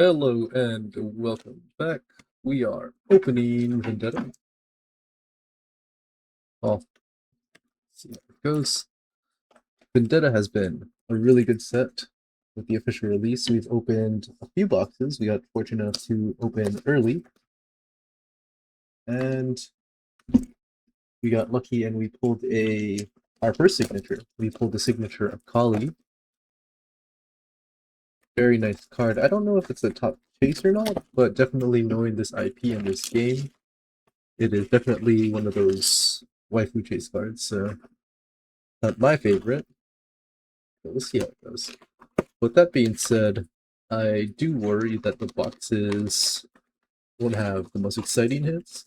Hello and welcome back. We are opening Vendetta. Well, see how it goes. Vendetta has been a really good set with the official release. We've opened a few boxes. We got fortunate enough to open early, and we got lucky and we pulled our first signature. We pulled the signature of Kali. Very nice card. I don't know if it's a top chase or not, but definitely knowing this IP and this game, it is definitely one of those waifu chase cards. So not my favorite, but we'll see how it goes. With that being said, I do worry that the boxes won't have the most exciting hits,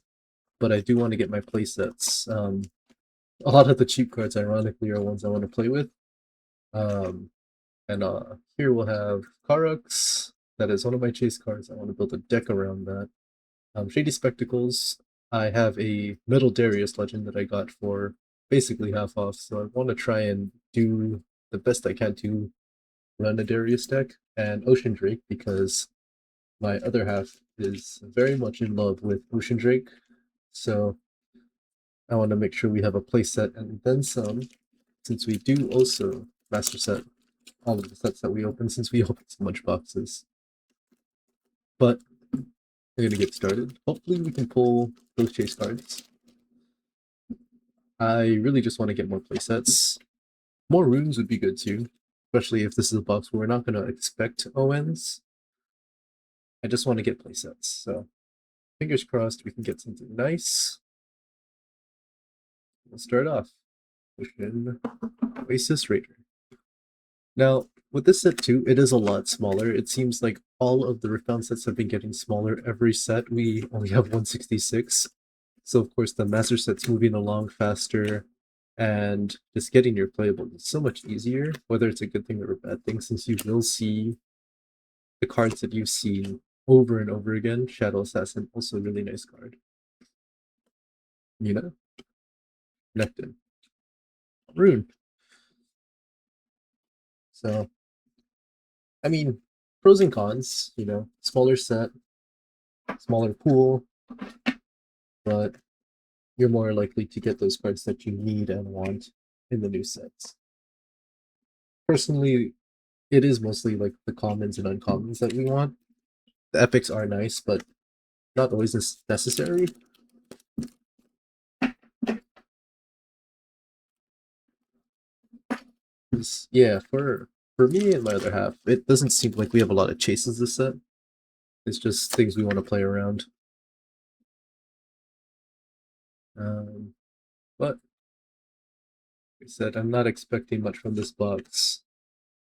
but I do want to get my playsets. A lot of the cheap cards, ironically, are ones I want to play with. Um, and here we'll have Karux. That is one of my chase cards. I want to build a deck around that. Shady Spectacles. I have a Metal Darius legend that I got for basically half off, so I want to try and do the best I can to run a Darius deck, and Ocean Drake because my other half is very much in love with Ocean Drake. So I want to make sure we have a play set and then some, since we do also master set all of the sets that we open since we open so much boxes. But we're gonna get started. Hopefully we can pull those chase cards. I really just want to get more play sets. More runes would be good too, especially if this is a box where we're not gonna expect ONs. I just want to get play sets, so fingers crossed we can get something nice. We'll start off. Ocean Oasis Raider. Now, with this set too, it is a lot smaller. It seems like all of the Riftbound sets have been getting smaller every set. We only have 166. So of course the master set's moving along faster, and just getting your playable is so much easier, whether it's a good thing or a bad thing, since you will see the cards that you've seen over and over again. Shadow Assassin, also a really nice card. Nina, Nectin, Rune. So, I mean, pros and cons, smaller set, smaller pool, but you're more likely to get those cards that you need and want in the new sets. Personally, it is mostly like the commons and uncommons that we want. The epics are nice, but not always necessary. Yeah, for me and my other half, it doesn't seem like we have a lot of chases this set. It's just things we want to play around. But like I said, I'm not expecting much from this box,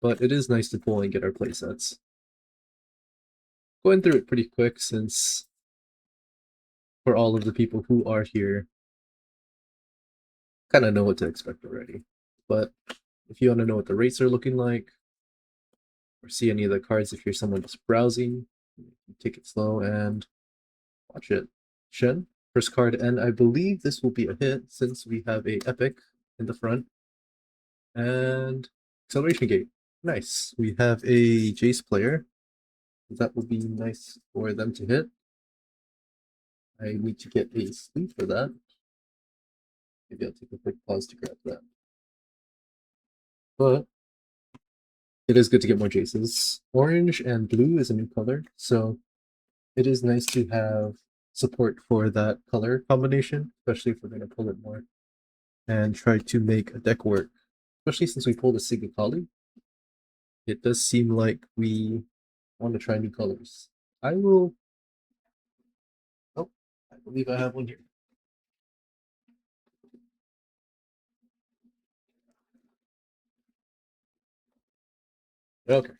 but it is nice to pull and get our playsets. Going through it pretty quick since for all of the people who are here, kind of know what to expect already. But if you want to know what the rates are looking like, or see any of the cards if you're someone just browsing, take it slow and watch it. Shen, first card, and I believe this will be a hit since we have a epic in the front. And acceleration gate. Nice. We have a Jace player. That would be nice for them to hit. I need to get a sleeve for that. Maybe I'll take a quick pause to grab that. But it is good to get more Jaces. Orange and blue is a new color, so it is nice to have support for that color combination, especially if we're going to pull it more and try to make a deck work. Especially since we pulled a Sigakali, it does seem like we want to try new colors. I will. Oh, I believe I have one here. Okay.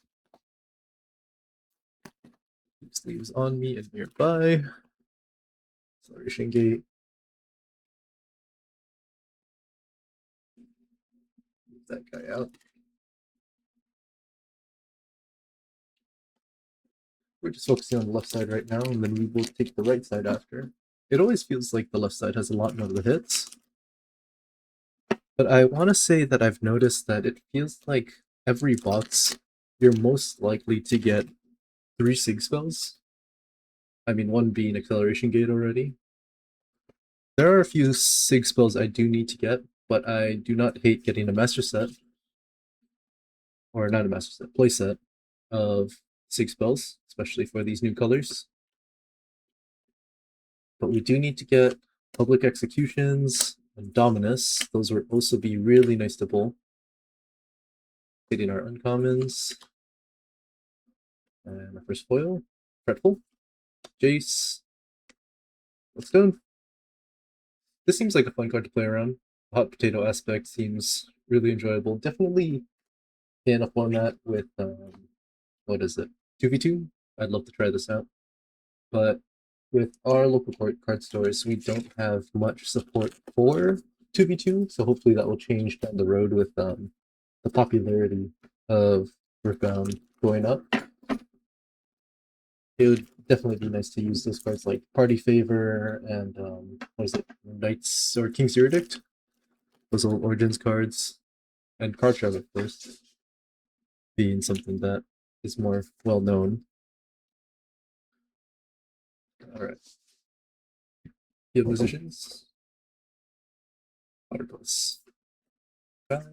Sleeves on me and nearby. Acceleration gate. Move that guy out. We're just focusing on the left side right now, and then we will take the right side after. It always feels like the left side has a lot more of the hits. But I want to say that I've noticed that it feels like every box, you're most likely to get 3 Sig spells. I mean, one being Acceleration Gate already. There are a few Sig spells I do need to get, but I do not hate getting a Master Set, or not a Master Set, playset of Sig spells, especially for these new colors. But we do need to get Public Executions and Dominus. Those would also be really nice to pull. Hitting our uncommons. And our first foil. Fretful. Jace. Stone. This seems like a fun card to play around. Hot Potato aspect seems really enjoyable. Definitely in a format with, what is it? 2v2? I'd love to try this out. But with our local card stores, we don't have much support for 2v2, so hopefully that will change down the road with the popularity of Riftbound going up. It would definitely be nice to use those cards like Party Favor and what is it, Knights or King's Verdict? Those old Origins cards, and Card Trap, of course, being something that is more well known. All right, field musicians, Waterplus, Sky,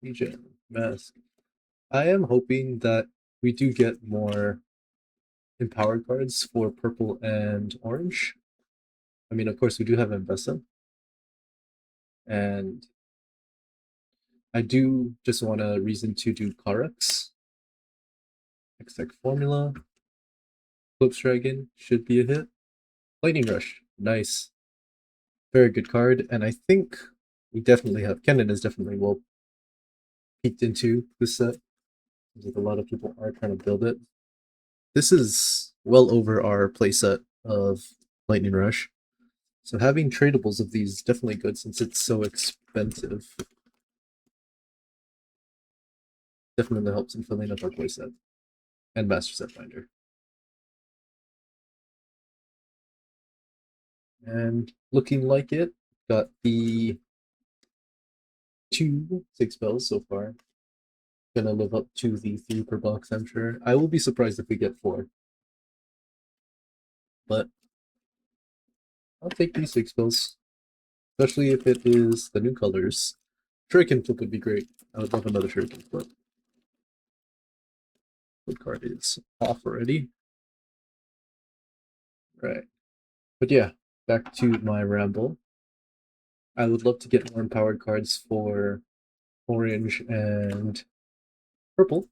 Legion, Mask. I am hoping that we do get more empowered cards for purple and orange. I mean, of course, we do have Investa, and I do just want a reason to do Karex. X-Tech Formula. Flip Dragon should be a hit. Lightning Rush, nice. Very good card, and I think we definitely have. Kennen is definitely well peeked into this set. Seems like a lot of people are trying to build it. This is well over our playset of Lightning Rush. So having tradables of these is definitely good since it's so expensive. Definitely helps in filling up our playset. And Master Set Finder. And looking like it, got the 2 Sig spells so far. Gonna live up to the 3 per box, I'm sure. I will be surprised if we get 4. But I'll take these 6 spells. Especially if it is the new colors. Shuriken Flip would be great. I would love another Shuriken Flip. The card is off already. Right. But yeah, back to my ramble. I would love to get more empowered cards for orange and purple.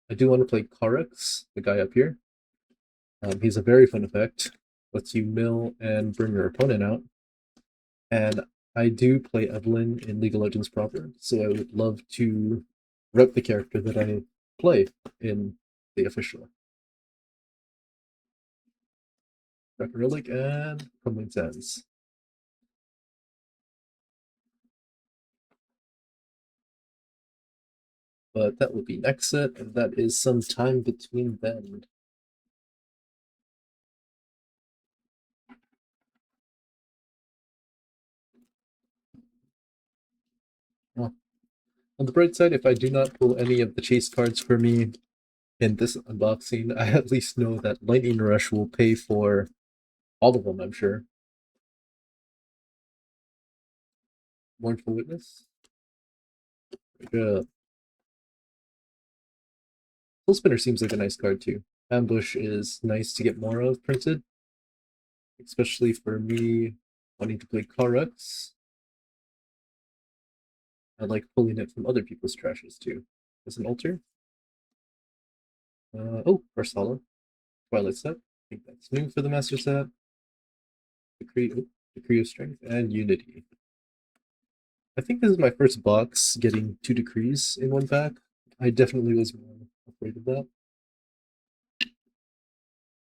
I do want to play Karex, the guy up here. He's a very fun effect. Lets you mill and bring your opponent out. And I do play Evelyn in League of Legends proper, so I would love to rep the character that I play in the official. Relic and Crumbling Sands. But that will be next set, and that is some time between them. Well, on the bright side, if I do not pull any of the chase cards for me in this unboxing, I at least know that Lightning Rush will pay for all of them, I'm sure. Mournful Witness. Full Spinner seems like a nice card too. Ambush is nice to get more of printed, especially for me wanting to play Karex. I like pulling it from other people's trashes too. As an altar. Oh, Barsala. Twilight set. I think that's new for the Master set. Decree of Strength and Unity. I think this is my first box getting 2 decrees in one pack. I definitely was more afraid of that.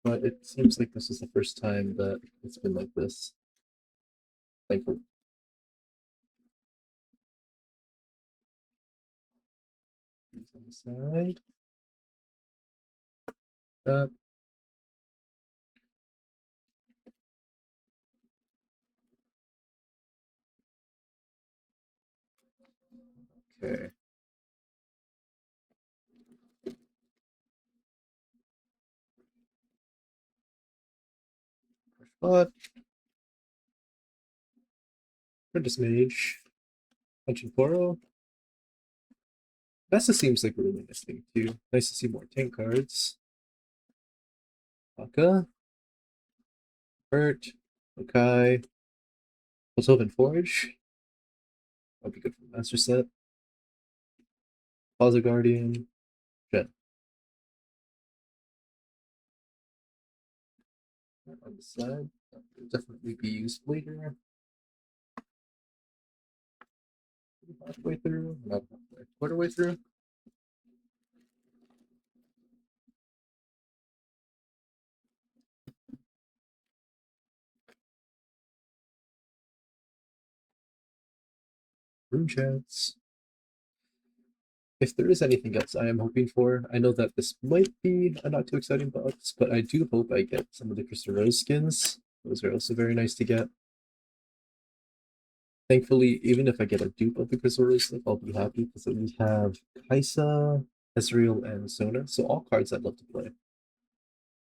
But it seems like this is the first time that it's been like this. Thankfully. These on the side. That. Okay. But Apprentice Mage, Punching Poro. Nessa seems like a really nice thing too. Nice to see more tank cards. Baka, Bert, Okai, Beethoven Forge. That'll be good for the Master Set. Plaza Guardian, Jet. On the side, that will definitely be used later. Halfway through, not halfway, quarter way through. Room chats. If there is anything else I am hoping for, I know that this might be a not too exciting box, but I do hope I get some of the Crystal Rose skins. Those are also very nice to get. Thankfully, even if I get a dupe of the Crystal Rose stuff, I'll be happy because we have Kaisa, Ezreal, and Sona, so all cards I'd love to play.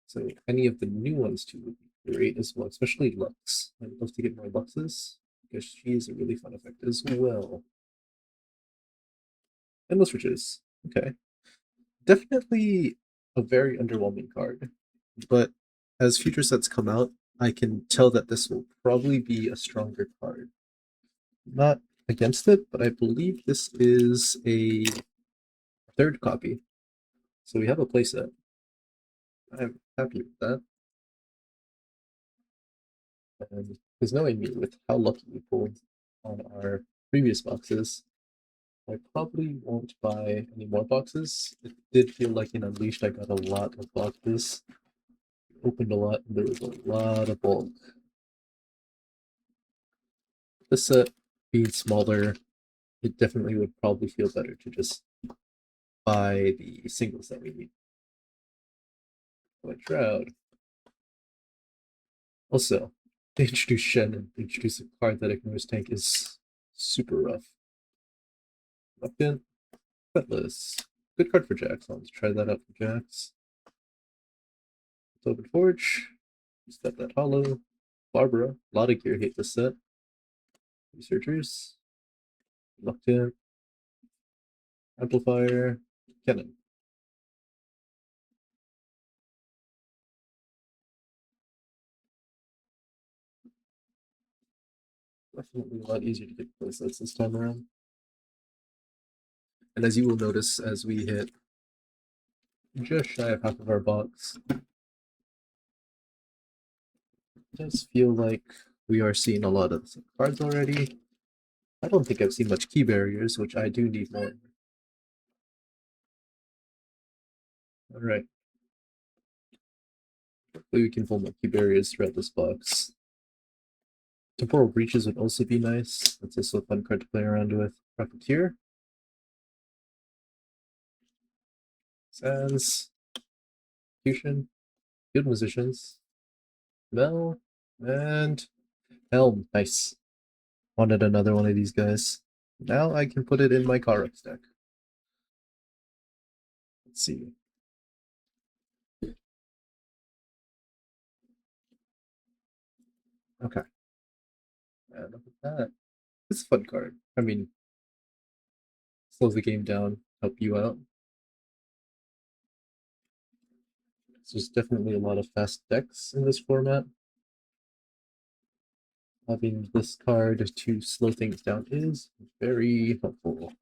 So any of the new ones too would be great as well, especially Lux. I'd love to get more Luxes because she is a really fun effect as well. Endless Riches. Okay. Definitely a very underwhelming card. But as future sets come out, I can tell that this will probably be a stronger card. Not against it, but I believe this is a third copy. So we have a playset. I'm happy with that. And because knowing me with how lucky we pulled on our previous boxes, I probably won't buy any more boxes. It did feel like in Unleashed I got a lot of boxes. Opened a lot and there was a lot of bulk. This set being smaller, it definitely would probably feel better to just buy the singles that we need. Like Shroud. Also, they introduce Shen and introduce a card that ignores tank is super rough. Reluctant, Cutlass. Good card for Jax. Let's try that out for Jax. Open Forge. Step that hollow. Barbara. A lot of gear hate this set. Researchers. Reluctant. Amplifier. Cannon. Definitely a lot easier to get playsets this time around. And as you will notice as we hit just shy of half of our box, it does feel like we are seeing a lot of cards already. I don't think I've seen much key barriers, which I do need more. Alright. Hopefully we can pull more key barriers throughout this box. Temporal Breaches would also be nice. That's also a fun card to play around with. Profiteer. Sans. Fusion. Field Musicians. Mel. And Helm. Nice. Wanted another one of these guys. Now I can put it in my Karuks deck. Let's see. Okay. And look at that. This is a fun card. I mean, slows the game down, help you out. So there's definitely a lot of fast decks in this format. Having this card to slow things down is very helpful.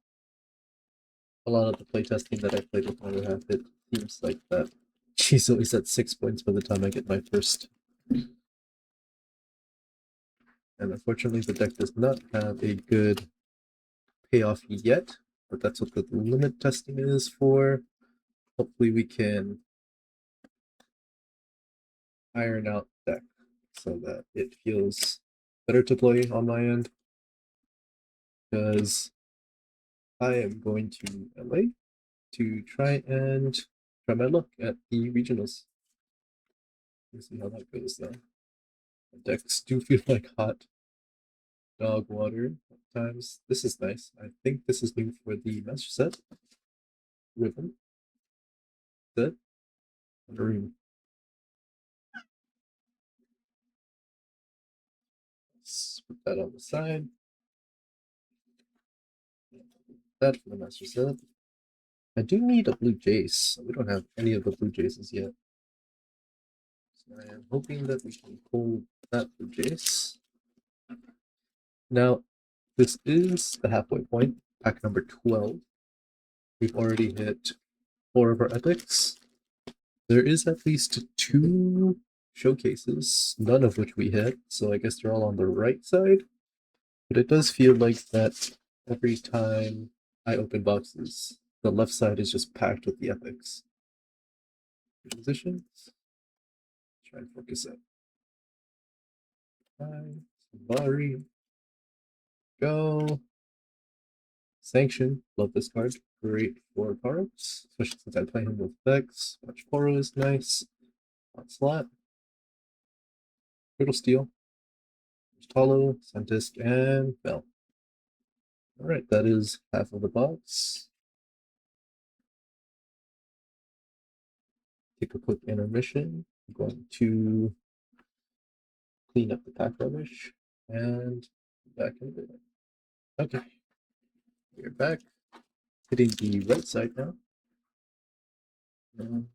A lot of the playtesting that I played with my other half, it seems like that she's always at 6 points by the time I get my first. And unfortunately, the deck does not have a good payoff yet, but that's what the limit testing is for. Hopefully we can iron out the deck so that it feels better to play on my end. Because I am going to LA to try my luck at the regionals. We'll see how that goes though. The decks do feel like hot dog water at times. This is nice. I think this is new for the master set. Ribbon. Set. And a room. that on the side. That for the master set. I do need a blue Jace. We don't have any of the blue Jaces yet. So I am hoping that we can pull that blue Jace. Now, this is the halfway point, pack number 12. We've already hit 4 of our epics. There is at least 2 showcases, none of which we hit, so I guess they're all on the right side. But it does feel like that every time I open boxes, the left side is just packed with the epics. Positions. Try and focus it. Bari. Go. Sanction. Love this card. Great for cards, especially since I play him with Vex. Watch Poro is nice. Onslaught. Brutal Steel. Talo, Santisk, and Bell. Alright, that is half of the box. Take a quick intermission. I'm going to clean up the pack rubbish and back in a bit. Okay, we're back. Hitting the right side now. And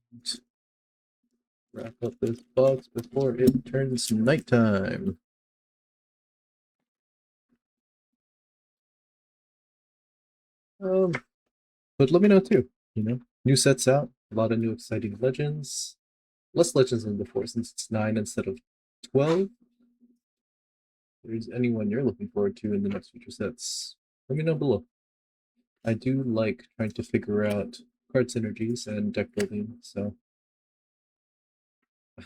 wrap up this box before it turns nighttime. But let me know too, new sets out, a lot of new exciting legends. Less legends than before since it's 9 instead of 12. If there's anyone you're looking forward to in the next future sets, let me know below. I do like trying to figure out card synergies and deck building, so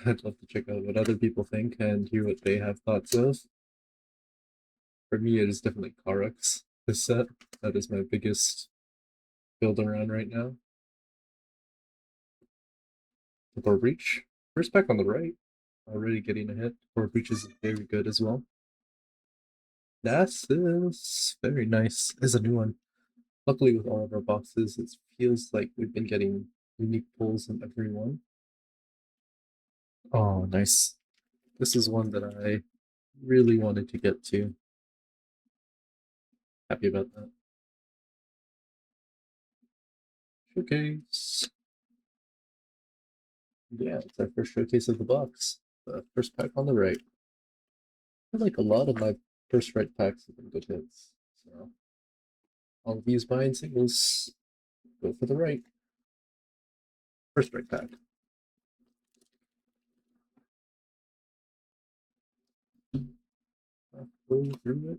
I'd love to check out what other people think and hear what they have thoughts of. For me, it is definitely Karuks, this set. That is my biggest build around right now. Or Reach. First pack on the right. Already getting a hit. Or Reach is very good as well. Nasus. Very nice. Is a new one. Luckily, with all of our boxes, it feels like we've been getting unique pulls in every one. Oh, nice. This is one that I really wanted to get to. Happy about that. Showcase. Yeah, it's our first showcase of the box. The first pack on the right. I feel like a lot of my first right packs have been good hits. So all of these buying singles go for the right. First right pack. Go through it.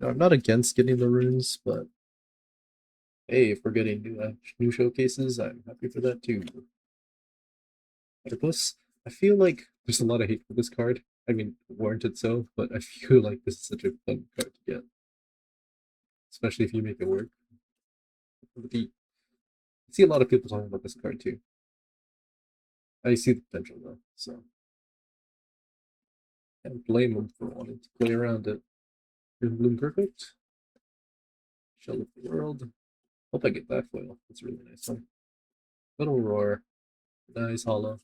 I'm not against getting the runes, but hey, if we're getting new showcases, I'm happy for that too. Octopus, I feel like there's a lot of hate for this card. I mean, warranted so, but I feel like this is such a fun card to get. Especially if you make it work. I see a lot of people talking about this card too. I see the potential though, so can't blame them for wanting to play around it. Bloom Perfect. Shell of the World. Hope I get that foil. That's a really nice one. Little Roar. Nice hollow.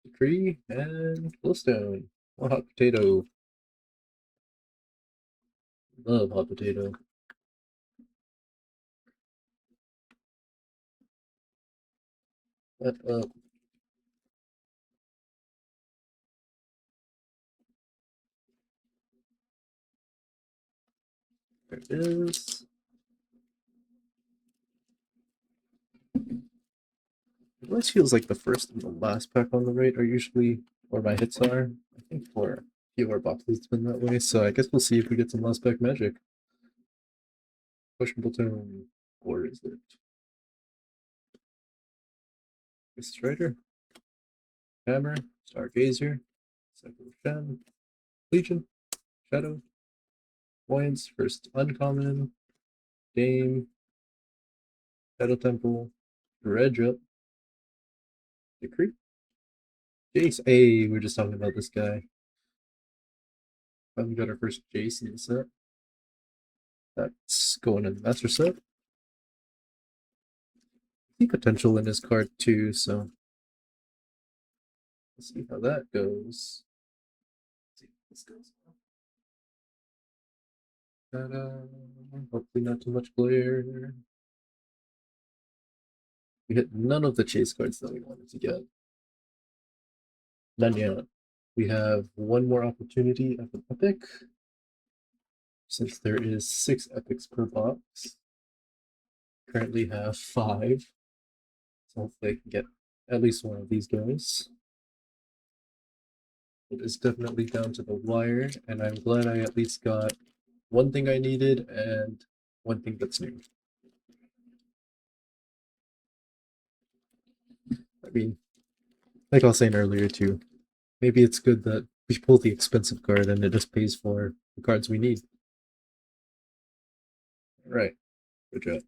Decree and Glowstone. More hot potato. Love hot potato. That up. There it is. It always feels like the first and the last pack on the right are usually where my hits are. I think for a few of our boxes it's been that way, so I guess we'll see if we get some last pack magic. Questionable tone. Or is it? Strider. Hammer. Stargazer. Second Shen. Legion. Shadow. Voyance. First uncommon. Dame. Shadow Temple. Dredge up. Decree. Jace. Hey, we are just talking about this guy. Finally got our first Jace in the set. That's going in the master set. I see potential in his card too, so Let's see how that goes. Let's see if this goes. Ta-da. Hopefully not too much glare. We hit none of the chase cards that we wanted to get. None yet. We have one more opportunity of an epic. Since there is 6 epics per box. Currently have 5. So hopefully I can get at least one of these guys. It is definitely down to the wire, and I'm glad I at least got one thing I needed and one thing that's new. I mean, like I was saying earlier too, maybe it's good that we pull the expensive card and it just pays for the cards we need. Right, good job.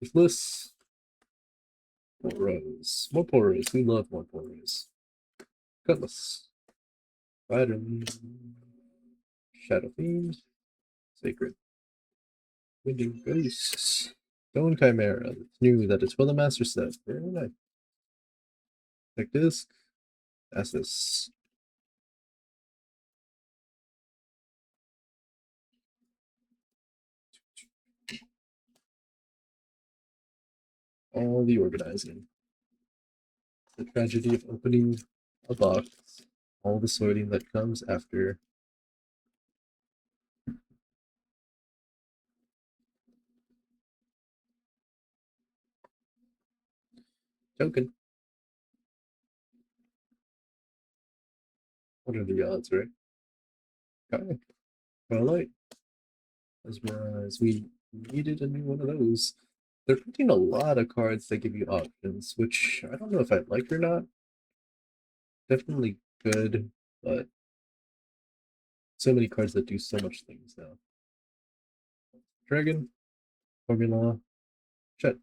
Useless. More rows. More porros. We love more porros. Cutlass. Pattern. Shadow Fiend. Sacred. Winding Ghosts. Stone Chimera. It's new that is for the Master Set. Very nice. Tech Disc. Assus. All the organizing. The tragedy of opening a box. All the sorting that comes after. Token. What are the odds, right? Okay. Twilight. As we needed a new one of those. They're printing a lot of cards that give you options, which I don't know if I like or not. Definitely good, but so many cards that do so much things now. Dragon, Formula, Chet.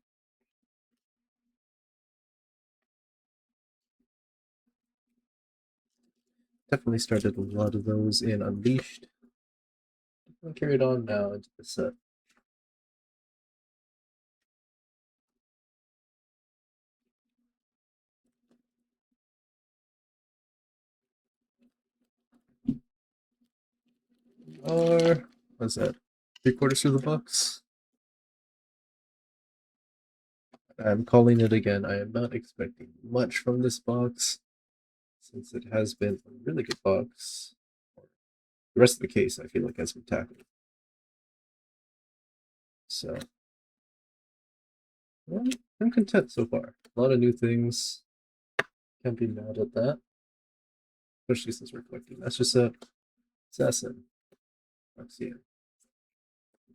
Definitely started a lot of those in Unleashed. And carried on now into the set. Or what's that? 3/4 through the box. I'm calling it again. I am not expecting much from this box, since it has been a really good box. The rest of the case, I feel like, has been tackled. So, well, I'm content so far. A lot of new things. Can't be mad at that. Especially since we're collecting. That's just a assassin. Roxanne.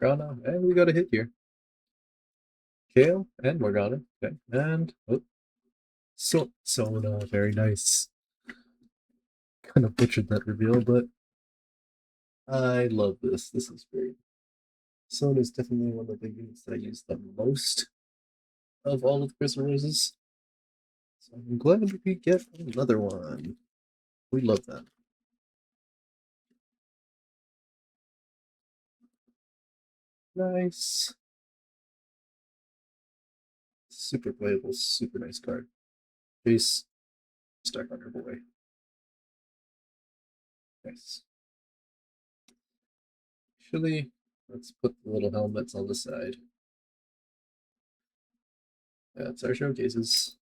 Morgana, and we got a hit here. Kale and Morgana. Okay. And oh, Sona, very nice. Kind of butchered that reveal, but I love this. This is great. Sona is definitely one of the units that I use the most of all of the Crystal Roses. So I'm glad we get another one. We love that. Nice. Super playable, super nice card. Face stack on your boy. Nice. Actually, let's put the little helmets on the side. That's our showcases.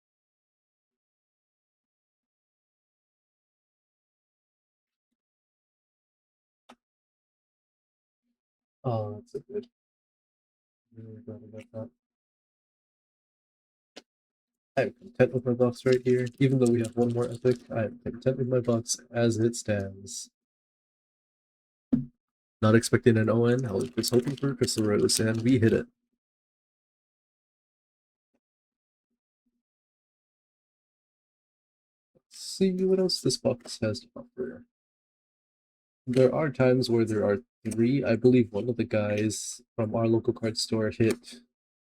Oh, that's so good. Really glad about that. I'm content with my box right here. Even though we have one more epic, I'm content with my box as it stands. Not expecting an ON. I was just hoping for a Crystal Rose, and we hit it. Let's see what else this box has to offer. There are times where there are 3. I believe one of the guys from our local card store hit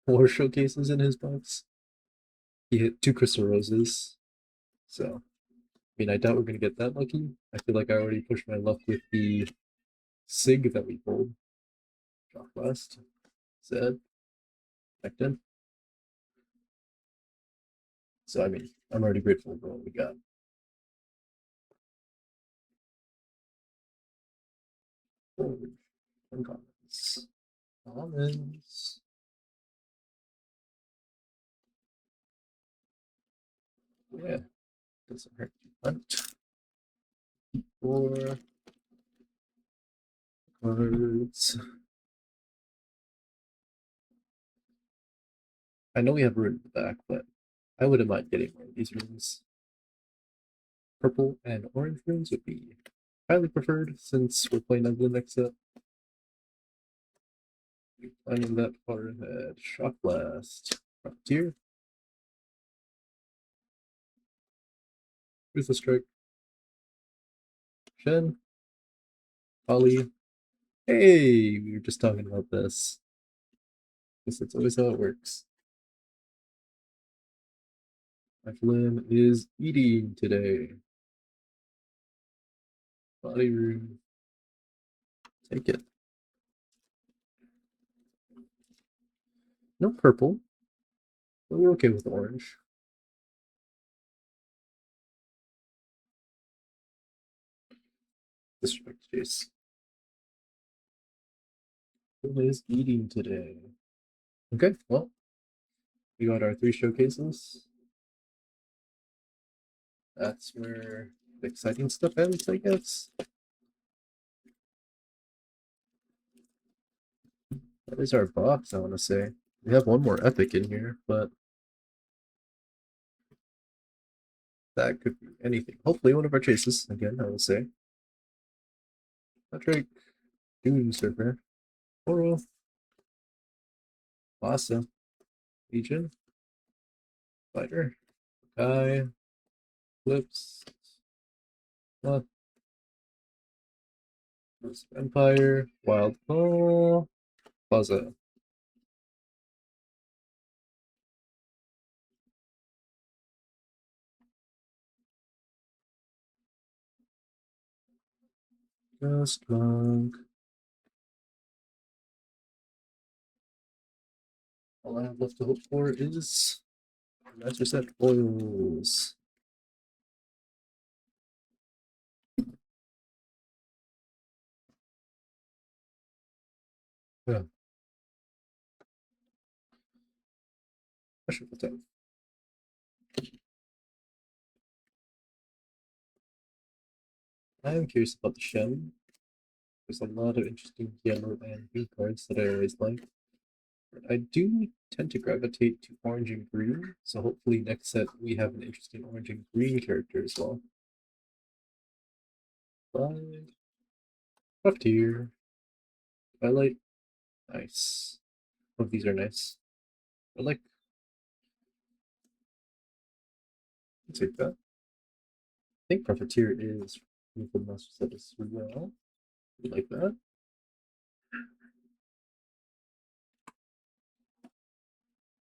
4 showcases in his box. He hit 2 Crystal Roses. So, I mean, I doubt we're going to get that lucky. I feel like I already pushed my luck with the SIG that we pulled. Drop Blast. Zed. Actin. So, I mean, I'm already grateful for what we got. Forge. Uncommons. Commons. Yeah. Doesn't hurt to hunt. 4 cards. I know we have a rune in the back, but I wouldn't mind getting one of these runes. Purple and orange runes would be highly preferred since we're playing ugly next set. Planning that far ahead. Shock Blast. Profiteer. Ruthless Strike. Shen. Holly. Hey, we were just talking about this. Guess that's always how it works. My Flynn is eating today. Body room. Take it. No purple, but we're okay with orange. Disrespect Jace. Flynn is eating today. Okay, well, we got our 3 showcases. That's where the exciting stuff ends, I guess. That is our box, I want to say. We have one more epic in here, but that could be anything. Hopefully one of our chases, again, I will say. Patrick, Dune Surfer, Oro, Vasa, Legion, Fighter, Kai, Flips, What? Empire, Wild Call, Plaza. Just Monk. All I have left to hope for is Master Set Oils. Yeah. Questionable time. I am curious about the Shen. There's a lot of interesting yellow and blue cards that I always like. But I do tend to gravitate to orange and green, so hopefully next set we have an interesting orange and green character as well. 5. Left here. Twilight. Nice. Both of these are nice. I like. I'll take that. I think Profiteer is the master set as well. I like that.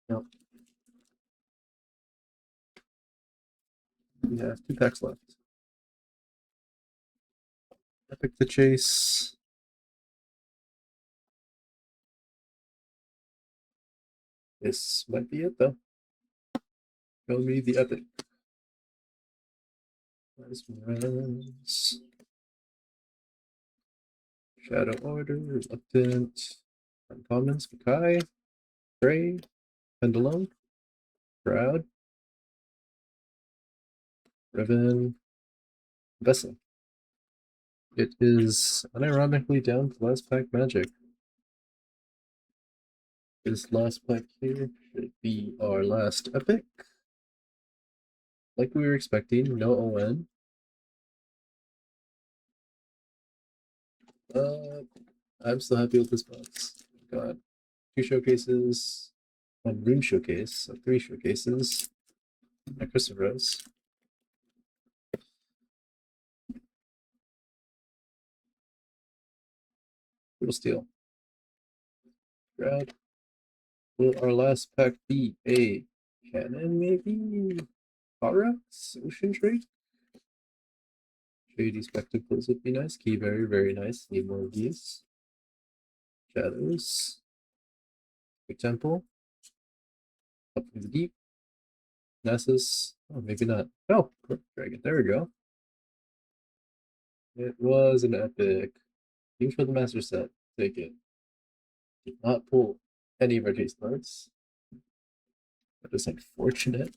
Now we have 2 packs left. Epic the Chase. This might be it though. Show me the epic. Mesmerize. Shadow Order, Reluctant. Uncommons, Kai. Prey. Pendulum. Crowd. Riven. Vessel. It is unironically down to last pack magic. This last pack here should be our last epic. Like we were expecting, no ON. I'm still happy with this box. Got 2 showcases, 1 room showcase, so 3 showcases. My Christopher's. Brutal Steel. Grad. Will our last pack be a cannon, maybe? Aurex? Ocean Trade? Shady Spectacles would be nice. Key, very, very nice. Need more of these. Shadows. Big Temple. Up from the Deep. Nessus. Oh, maybe not. Oh, Dragon. There we go. It was an epic. King for the master set. Take it. Did not pull any of our chase cards. That is unfortunate.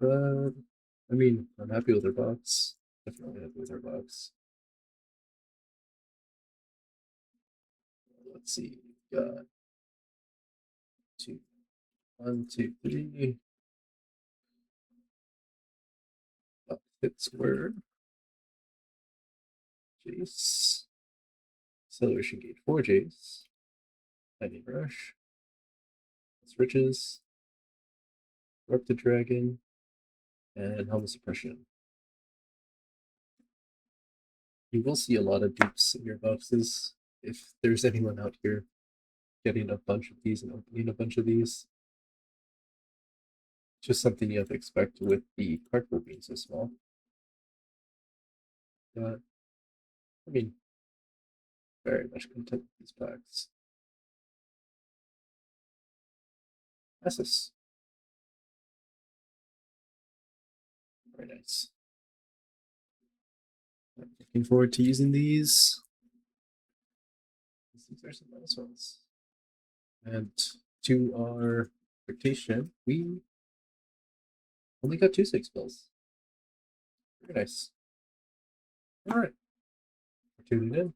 But I mean, I'm happy with our box. Definitely happy with our box. Let's see. Got two, 1, 2, 3. Hits word. Jace. Acceleration Gate 4 Jace. Lightning Rush. That's Riches. Warp the Dragon. And Helmet Suppression. You will see a lot of dupes in your boxes if there's anyone out here getting a bunch of these and opening a bunch of these. Just something you have to expect with the card pool being so small. But, I mean, very much content with these packs. Essus. Very nice. I'm looking forward to using these. These are some nice ones. And to our expectation, we only got 2 6 bills. Very nice. All right. For tuning in.